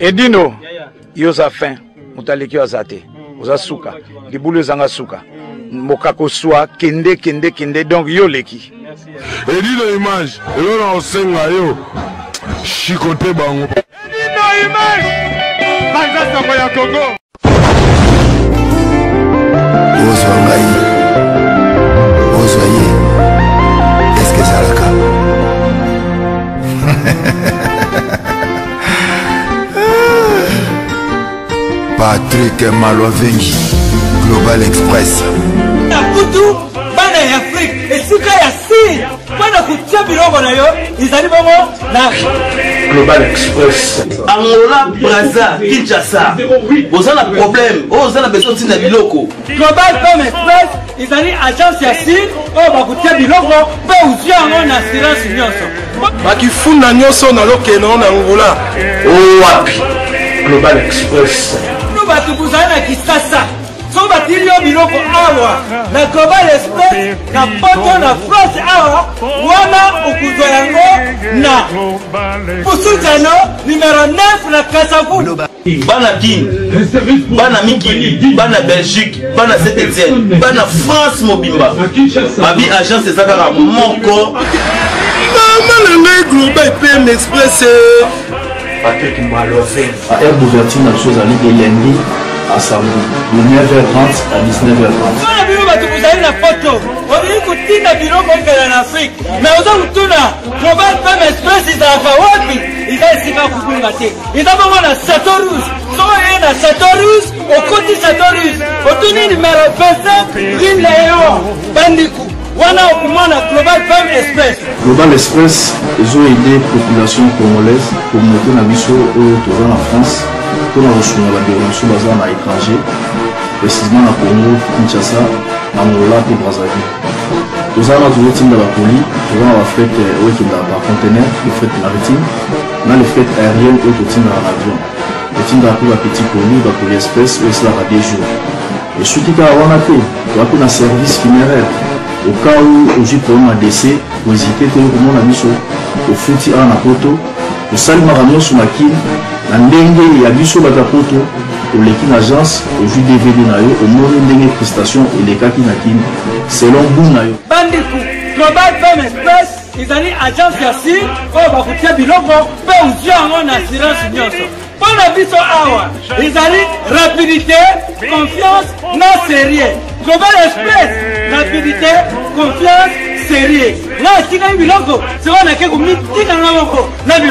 Edino, yoza fin, mutaleki azate, oza suka, libulu zanga suka, mokako soa, kende, donc yo leki. Edino image, elona osenga yo, chikote bango. Edino image, banza soko ya Congo. Ozoye, est-ce que ça l'a Patrick Malovengi, Global Express. Nakutu, bana ya Afrique, esika ya si, bana kutia bilongo na yo, izali bongo na Global Express. Angola, Brazza, Kinshasa. Vous avez un problème, vous avez besoin de biloko. Global Express, izali agence ya si, ba kutia bilongo, pe uzia ngo na assurance nyonso. Bakifunda nyonso na lokeno na Angola. Wapi? Global Express. Batu kuzana na Kisasa. So batili yo biloko awa na Global Express na poto na France awa wana ukuzwa yango na Pusujano numéro 9 na Kasavu. Bana King, Bana Mikili, Bana Belgique, Bana Saint-Etienne, Bana France Mobimba. Babi agence ezaka moko. Maman le Global PM Express. Patrick Malovengi. À air d'ouverture, la chose à l'île de lundi à samedi, de 9h30 à 19h30. Voilà, bino batu kuzali na photo. Wabili kutina biloko ikala na Afrique. Mais oza kutuna Global PM Express izalaka wapi? Izali sika kukunga te. Izabongo na Chateau Rouge. Soko ye na Chateau Rouge, okoti Chateau Rouge. Otuni numéro 25, Rue Léon, Bandikou. Wana okumana Global PM Express. Global Express, ils ont aidé la population congolaise pour monter la mission en France, pour la recherche de la déronation basée à l'étranger, précisément à Congo, Kinshasa, Angola et Brazzaville. Nous avons toujours été dans la police, nous avons fait par conteneur, le fret maritime, dans les fret aériennes et le team dans l'avion. Le team dans la petite police, la police express, où cela a des jours. Et ce qui a fait, nous avons un service funéraire. Au cas où j'ai pour un décès, vous hésitez tout le monde à mission au fouti à la poto, au salut maramio sur la kin, la ndenge et à biso batapoto, au l'équipe agence, au jus DVD nayo, au mori ndenge prestation et les kaki nakin, selon vous nayo. Bandikou, Global PM Express, ils ont agence yasi, oh bakutia biloko, pe uzia ngo na assurance nyonso. Pour la biso awa, ils ont rapidité, confiance, non sérieux. Global Express, rapidité, confiance, sérieux. Là, si tu as un logo, c'est vrai que tu as un logo. Là, tu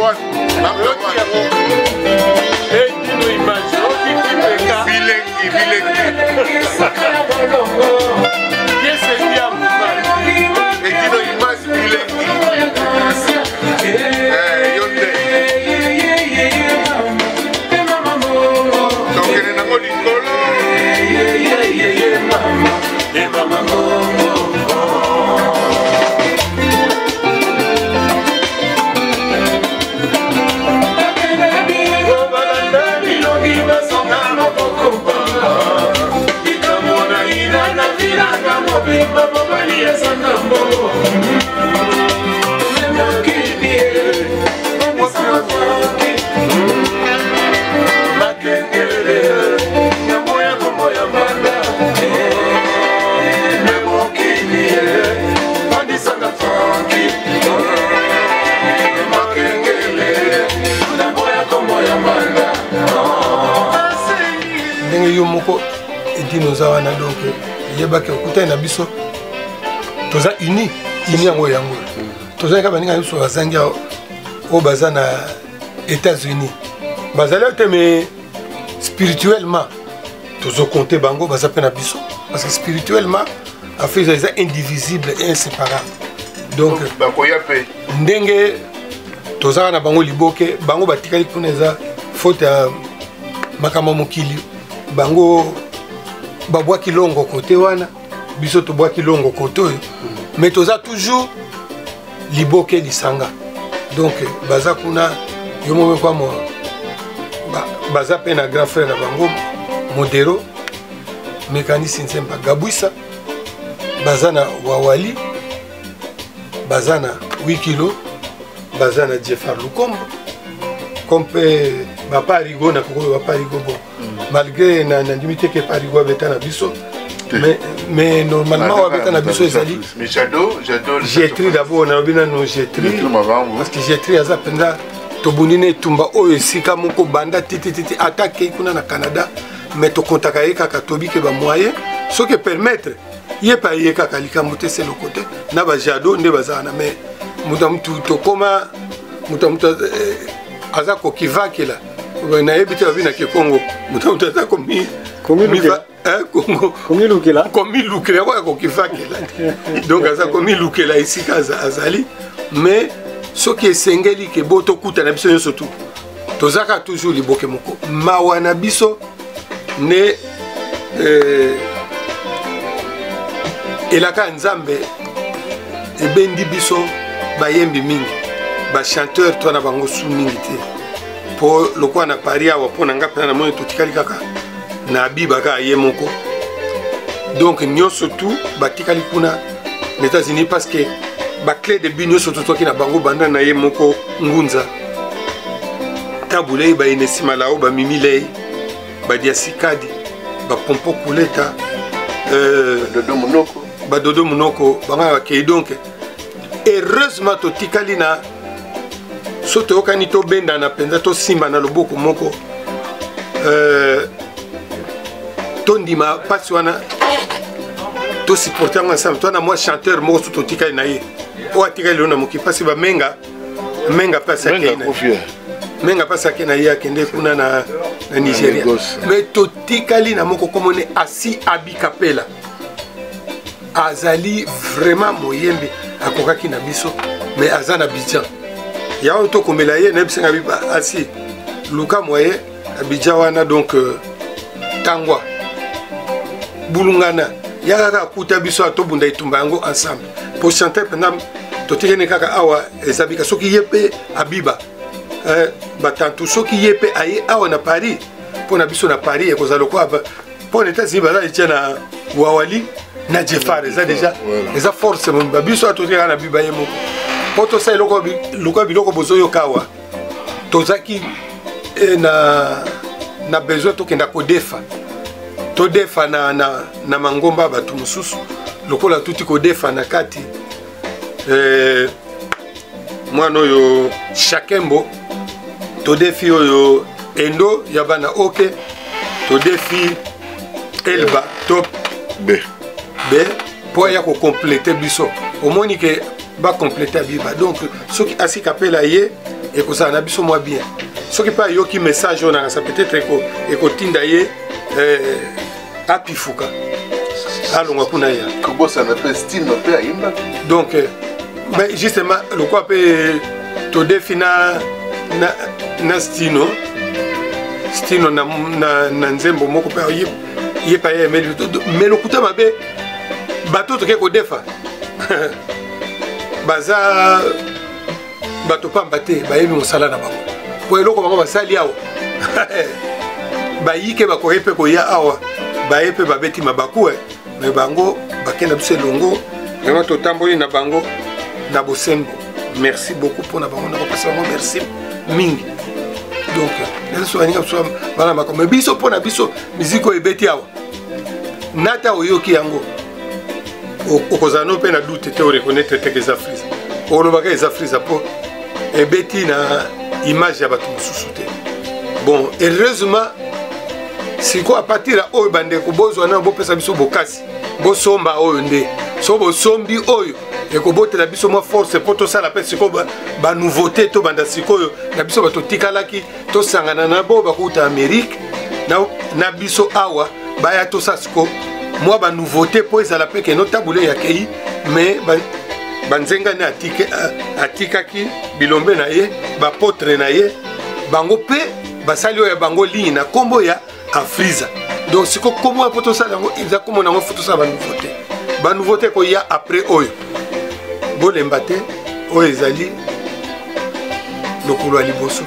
one. Number moko etinoza wana donc yebaki okutai na biso toza uni yango yango toza ka baninga biso bazangi o baza na États-Unis bazali te mais spirituellement tozo compter bango baza pe na biso parce que spirituellement affaire eza indivisible et inséparable donc bakoya pe ndenge toza na bango liboke bango batikali kuna eza faute ya makambo mokili bango babwaki longo côté wana biso tobwaki longo côté oyo mais toza toujours liboke lisanga donc baza kuna yo mo kwa mo baza pe na grand frère na bango modero mécanicien nsemba gabwisa baza na wawali baza na 8 kilo baza na Jeffar Lukombo comme baparigo na koko baparigo bon malgré na limité que parigo beta na biso mais normalement wa beta na biso ezali mais j'adore jetri d'abord na bina no jetri parce que jetri aza penza tobunine tumba oyo sika moko banda titi attaque kuna na Canada mais to contacta ye kaka tobi ke ba moyen ce que permettre ye pa ye kaka likambo te c'est le côté na ba jado nde bazana mais mutamtu to koma mutamtu aza ko kivakela na ebiti babina ke Congo mutamtu aza ko mi Congo komi lukela ko kivakela donc aza ko mi lukela ici azali mais ce qui est sengeli ke boto kuta na biso nyonso tu tozaka toujours liboke moko mawa na biso ne elaka nzambe ebendi biso bayembi mingi ba chanteur to na bango su mingi te po lokwa na Paris awa po na ngapena na moyo totikali kaka na biba ka ye moko donc nyonso tu batikali kuna les États-Unis parce que ba clé de binyo surtout to ki na bango banda na ye moko ngunza tabulei ba inesima lao ba mimilei ba diasikadi ba pompo kuleta dodo munoko banga ke donc heureusement to tikali na soto okani to benda na penza to simba na loboko moko to ndima pasi wana to supporter ensemble to na moi chanteur moko soto tikali na ye o atikali lona moki pasi ba menga pasi akena menga pasi akena ye akende kuna na Nigeria mais to tikali na moko komone asi abikapela azali vraiment moyembe akokaki na biso mais azana Abidjan ya on to komela ye na bisenga biba asi luka moye Abidjan wana donc tangwa bulungana ya kaka kuta biso atobunda itumba yango ensemble pour chanter pendant to tikene kaka awa ezabika soki yepe abiba batantu soki yepe aye awa na Paris pona biso na Paris ekozalo kwa pona États-Unis bala etiana wawali na Jeffar eza déjà eza force mon babiso atotika na biba yemo poto sai loko biloko bozoyo kawa tozaki na besoin tokenda kodefa to defa na mangomba batu mususu lokola tuti kodefa na kati mwana oyo Shakembo to defi oyo endo ya bana oke to defi Elba top B pour ya ko compléter biso omoni ke ba compléter biba donc soki asika pela ye ekozala na biso mwa bien soki mpe ayoki message oyo nangasa peut-être ekotinda ye apifuka alongwa kuna ya kobosana mpe stino mpe ayembaki donc justement lokwa mpe todefi na stino na nzembo moko mpe ye pa ye mais lokuta mabe bato toke kodefa baza bato pamba te bayebi mosala na bango po eloko bango basali awa bayike bakoye mpe koya awa baye mpe babeti mabaku me bango bakenda biso elongo yango totamboli na bango na bosembo merci beaucoup mpona bango na kopesa bango merci mingi donc leso baninga biso bana makambo me biso mpona biso miziki oyo ebeti awa nata oyoki yango okozala no mpe na dute te oreconnaître teke eza frisa olobaka eza frisa mpo ebeti na image ya bato mosusu te bon heureusement siko a partir ya oyo bandeko bozwa na bopesa biso bokasi bosomba oyo nde so bosombi oyo ekobotela biso mwa force mpo tosala mpe sikoyo banouveauté to banda sikoyo na biso bato tikalaki tosangana na bo bakuta amérique na biso awa baya tosala siko mwa banouveauté mpo ezala mpe keno tabule ya kei mais banzengani atikaki bilombe na ye bapotre na ye bango mpe basali oyo ya bango ligne na nkombo ya afriza donc siko komo po tosala yango eza komo nango fo tosala banouveauté koya après oyo bolemba te oyo ezali lokolo ya liboso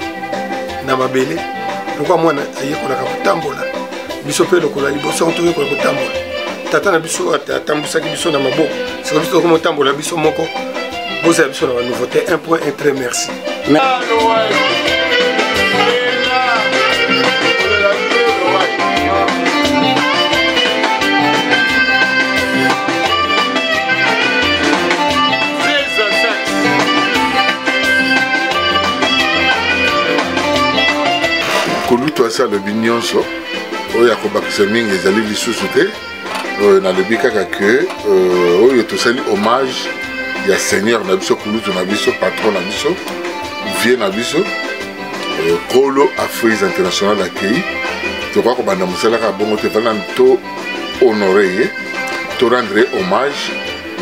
na mabele lokwa mwana ayekolaka kotambola biso mpe lokolo ya liboso yango toyekola kotambola tata na biso atambwisaki biso na maboko siko biso tokomi otambola biso moko bozala biso na banouveauté 1 point 1 très merci. kolutu asalobi nyonso oyo akobakisa mingi ezali lisusu te nalobi kaka ke oyo tosali hommage ya seigneur na biso kolutu na biso patron na biso vie na biso kolo Afrique international akei tokoka kobanda mosala kaka bongo te vala to honore ye to rendre hommage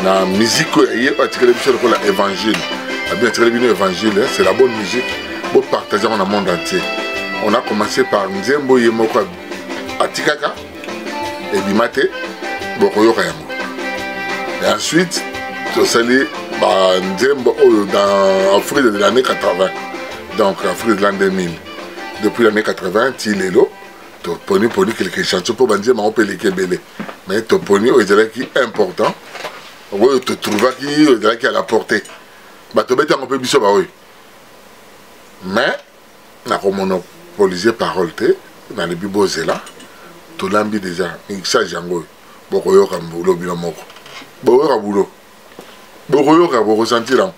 na musique oyo ye atikali biso lokola évangile abi atikali bino évangile c'est la bonne musique bo partager dans le monde entier. On a commencé par Nzembo Yemoko Atikaka et Bimate Bokoyoka Yango. Et ensuite, tu salis Nzembo dans Afrique de l'année 80. Donc Afrique de l'an 2000. Depuis l'année 80, Tilelo, tu as poni quelques chansons pour Nzembo on peut les Kébélé. Mais tu as poni qui est important. Tu te trouves qui à la portée. Tu as un peu biso oui. Mais, na monopoliser parole te dans les bibozela to lambi déjà ça jango bokoyoka mbulo bila moko bokoyoka bulo bokoyoka bokosentir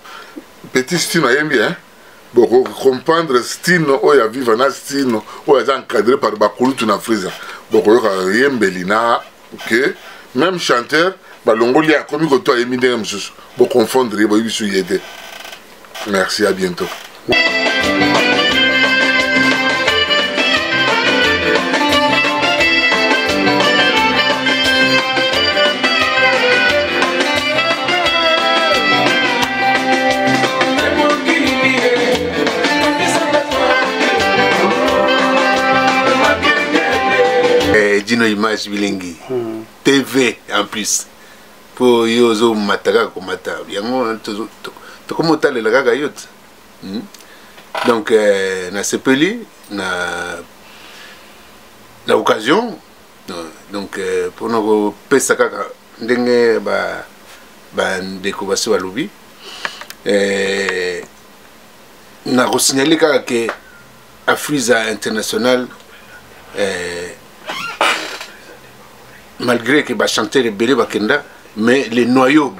petit style ayembi hein boko comprendre style oya vivre na style oya encadré par bakulutu na frisa bokoyoka yembeli na que même chanteur balongoli akomi ko to ayembi ndenge mosusu bokonfondre boyibisu yede. Merci, à bientôt. Dino Image Bilingi TV en plus pour yozo mataka komata yango to comme tale la gaga yot donc na sepeli na occasion donc pour nous pesa kaka ndenge ba ndeko basi balubi na ko signaler kaka que Afriza International malgré que les chanteurs rebelles bakenda mais les noyaux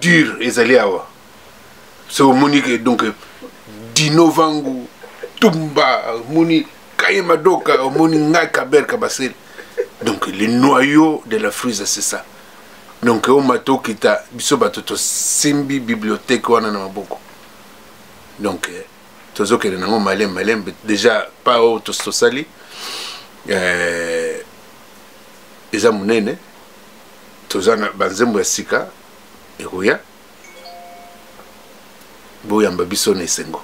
durs ils allaient avoir c'est au monique donc Dino Vangu Tumba moni Kayema Doka moni Ngaka Berka Basel donc les noyaux de la Friza c'est ça donc au mato kita biso batoto simbi bibliothèque wana na maboko donc tozokende nango malem déjà pas oyo tosali eza monene toza na banzembo ya sika ekoya boyamba biso na esengo.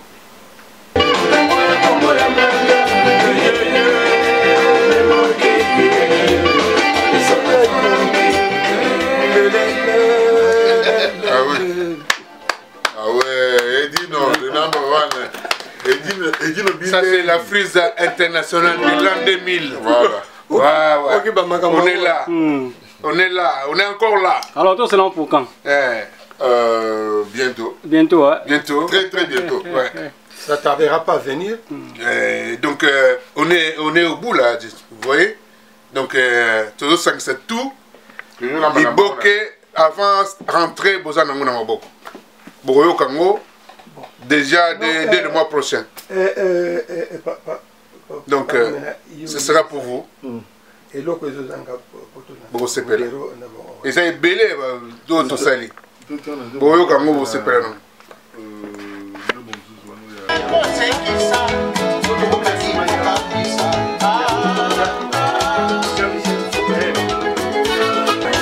Ça c'est la frise internationale de l'an 2000. Voilà. On est là. On est là. On est encore là. Alors toi c'est là pour quand? Bientôt. Bientôt, ouais. Bientôt. Très très bientôt. Ouais. Ça ne tardera pas à venir. Donc on est au bout là. Vous voyez. Donc tout ça c'est tout. Liboke avant rentrer Bozan Nango Namaboko. Boroyo Kango. Déjà dès le mois prochain. Donc, ce sera pour vous. Et l'autre, et ça est belé, d'autres salis. Boyo Kango, vous se prenez.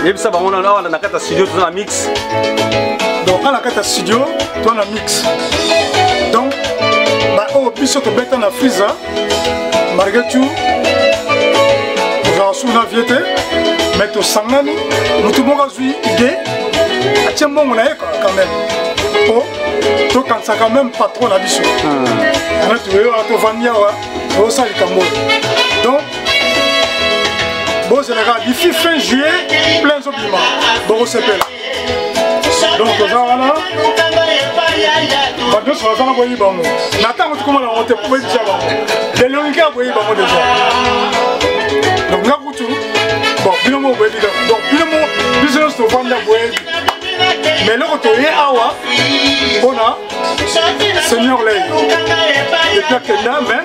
Et ça va, on a la carte studio, tout un mix. Donc, on a la carte studio, tout un mix. Donc, au plus que bête na frisa, malgré tout, nous avons sous la viette, mais tout sangani, nous tout le monde a eu idée, à tiens bon on a quand même. Oh, tout quand ça quand même pas trop la biche. On a trouvé à tout vania ouais, au sali kambo. Donc, bon c'est le gars, d'ici fin juillet, plein d'obliments, bon c'est là. Donc, nous avons là. Nous sommes en train de voir. Nathan, comment on a monté pour déjà. Les longues gars, vous voyez déjà. Donc, nous avons tout. Bon, bien mon voyez. Donc, bien mon business de vendre la voyez. Mais là, quand on est à Awa, on a Seigneur Lay. Et puis, il y a mais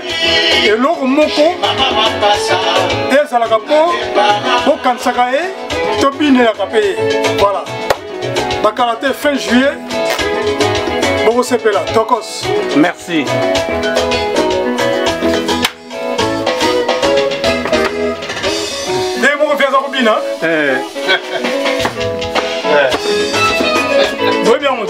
et l'autre moko. Et ça la capo. Bon, quand ça gagne, Tobine la capé. Voilà. Bakalate fin juillet. Bon, c'est là. Tokos. Merci. Et mon viens à Robina. Oui, bien, on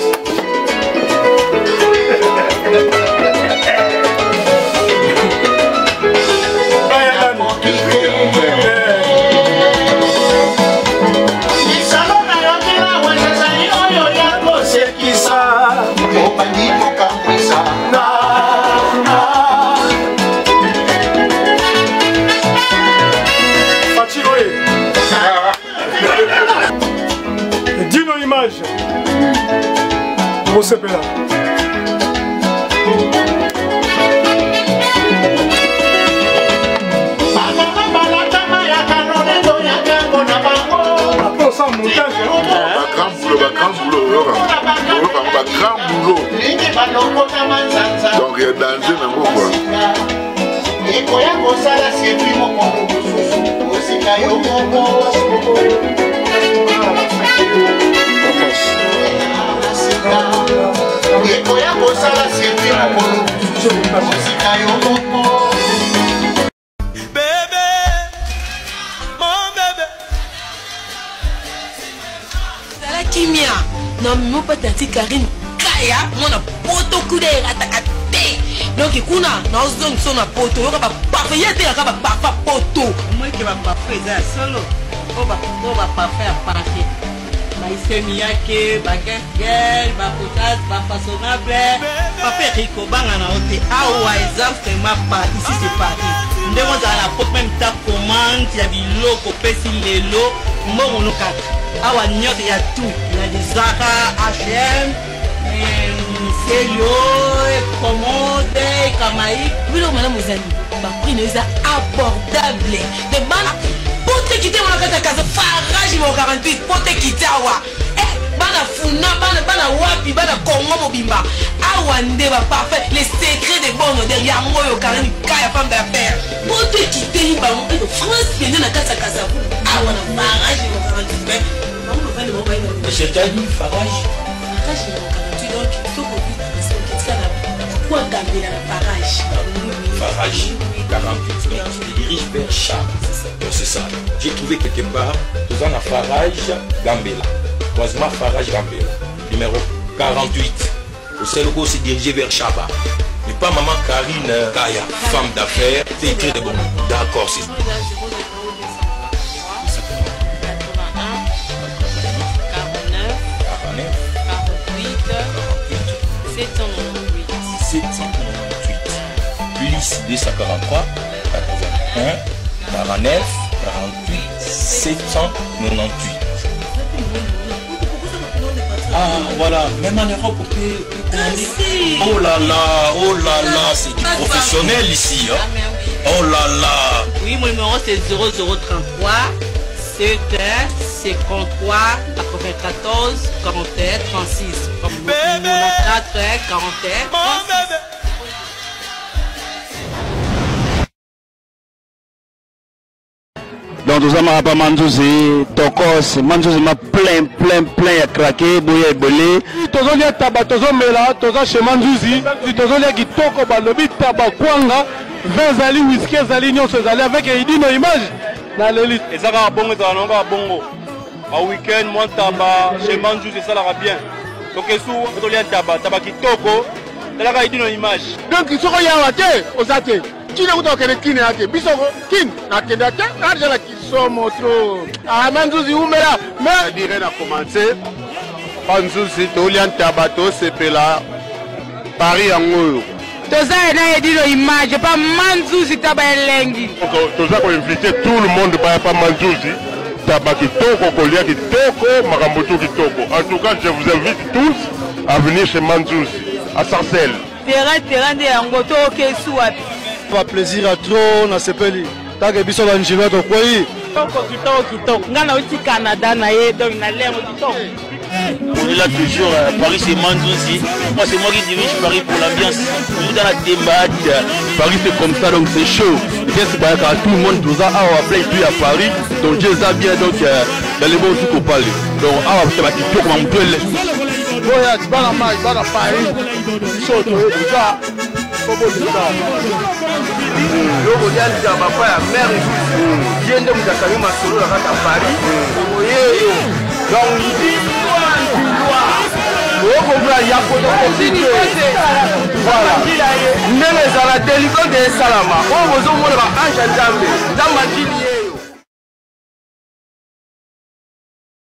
Dino image. Vous savez là. Après on sent montage. Grand boulot. Donc il y a danger dans vos quoi. Kimia, non mais mon pote tati Karine Kaya, mon poto kude rataka te. Donc kuna na ozong so na poto, yo ka parfait yete ya ka parfait poto. Moi qui va parfait ça solo. On va parfait parfait. Maïsemi yake, bagel, potage, façonnable. Parfait rico banga na hote. Awa exemple ma pas ici c'est Paris. Ndemo za la porte même ta commande, il y a biloko pesi lelo, mo no ka. Awa nyote ya tout, il y a des Zara, H&M, Célio, Commode, Kamaï. Oui, non, madame Ozani, ma prix n'est abordable. De bana, pour te quitter mon casa, farage mon 48, pour te quitter awa. Bana funa, bana wapi, bana kongo mobimba. Awa ndeba parfait, les secrets des bons derrière moi, yo karani kaya femme d'affaires. Pour te quitter, France, il y a na casa. Awa na farage mon 48. Monsieur Tani, farage. Farage mon 48, donc il faut qu'on puisse la pourquoi Gambela la Farage? Farage, 48, donc il dirige vers Cham. C'est ça. J'ai trouvé quelque part, tout en Farage, Gambela. Croisement Farage, Gambela. Numéro 48. Au Sénégal, c'est dirigé vers Chaba. Mais pas maman Karine Kaya, femme d'affaires, c'est écrit de bon. D'accord, c'est ça. 798 plus 243 81 49 48 798. Ah voilà, même en Europe on peut commander. Oh là là, c'est du professionnel ici hein. Oh là là. Oui, mon numéro c'est 0033 71 53 94 41 36. Comme mon 4 41 36. Donc nous avons pas Mandouzi, Tokos, Mandouzi m'a plein à craquer, bouillé bolé. Tozo lia taba, tozo mela, tozo chez Mandouzi, tozo lia kitoko balobi taba kwanga, 20 zali whisky zali nyonso zali avec Edino image dans l'élite. Et ça va bongo, ça va bongo. Au week-end, moi taba chez Mandouzi ça va bien. Donc sous tozo lia taba kitoko, ça va Edino image. Donc ils sont yawaté, osate. Qui ne vous donne qui n'est pas bisoko qui n'a qu'un date l'argent là qui sont montreux ah Mandouzi ou mera mais dirait n'a commencé Mandouzi tolian tabato c'est pela Paris en haut toza na Edino image pas Mandouzi tabalengi toza ko inviter tout le monde pas Mandouzi tabaki toko kolia kitoko makamboto kitoko en tout cas je vous invite tous à venir chez Mandouzi à Sarcelles terrain de yangoto kesu wapi pas plaisir à trop na sepeli tant que biso banjima to koi kitoko ngana uti Canada na ye donc na lengo kitoko. On est là toujours, Paris c'est Mandouzi. Moi c'est moi qui dirige Paris pour l'ambiance. Toujours dans la thématique. Paris c'est comme ça donc c'est chaud. Et bien c'est pas que tout le monde doit avoir plein de à Paris. Donc Dieu ça bien donc dans les bons trucs au palais. Donc c'est ma question comme on peut le. Boya tu vas à Paris. Chaud tout ça. Loko yali ya papa ya mère yende mtakami masolo la kata Paris oyeyo donc il loko bla ya koto continue voilà nene za la délicat de salama o bozo mona ba anja jambe ndamba kili